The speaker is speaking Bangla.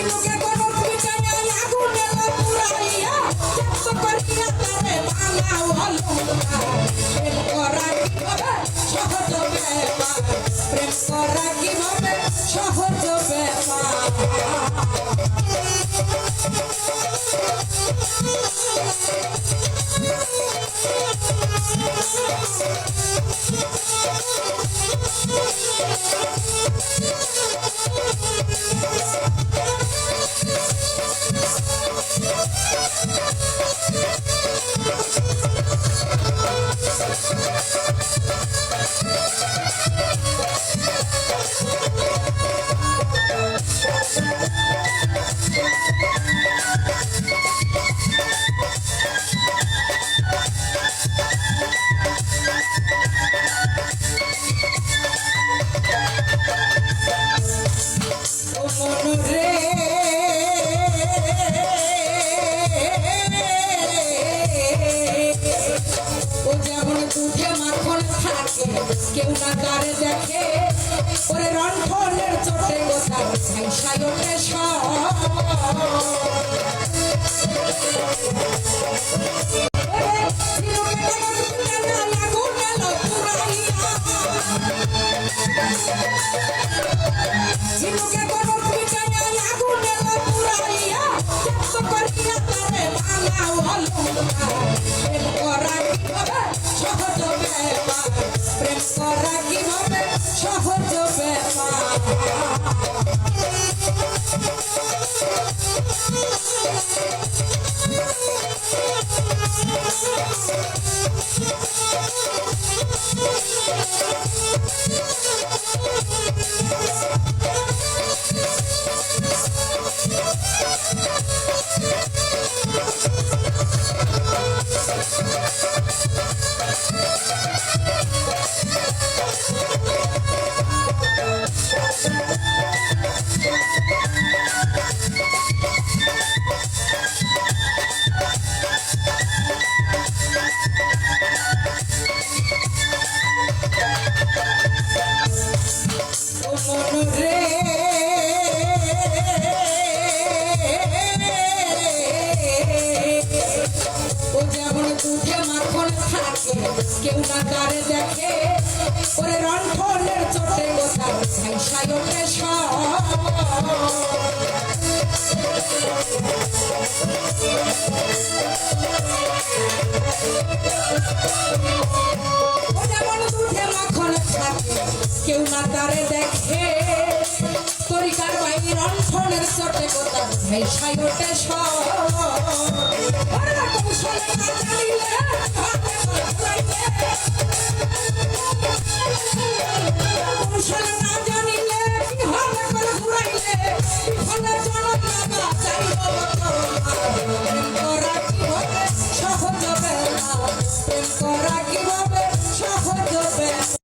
ঝিনুকে কোনো পিটাইয়া আগুনে পুরাইয়া চেষ্টা করিয়া তারে বানাও অলঙ্কার প্রেম করা কিভাবে সহজ ব্যাপার প্রেম করা কিভাবে সহজ ব্যাপার কেউ না তারে দেখে ওরে রন্ধনের চোটে গোটা সাইসাইতে ঝিনুকে কোনো পিটাইয়া আগুনে পুরাইয়া চেষ্টা করিয়া তারে বানাও অলঙ্কার প্রেম করা কিভাবে সহজ ব্যাপার প্রেম করা কিভাবে সহজ ব্যাপার কেউ না তারে দেখে ওরে রন্ধনের চোটে গোটা সাইসাইতে যেমন দুধে মাখন থাকে কেউ না তারে দেখে তরিকার ভাই রন্ধনের চোটে গোটা সাইসাইতে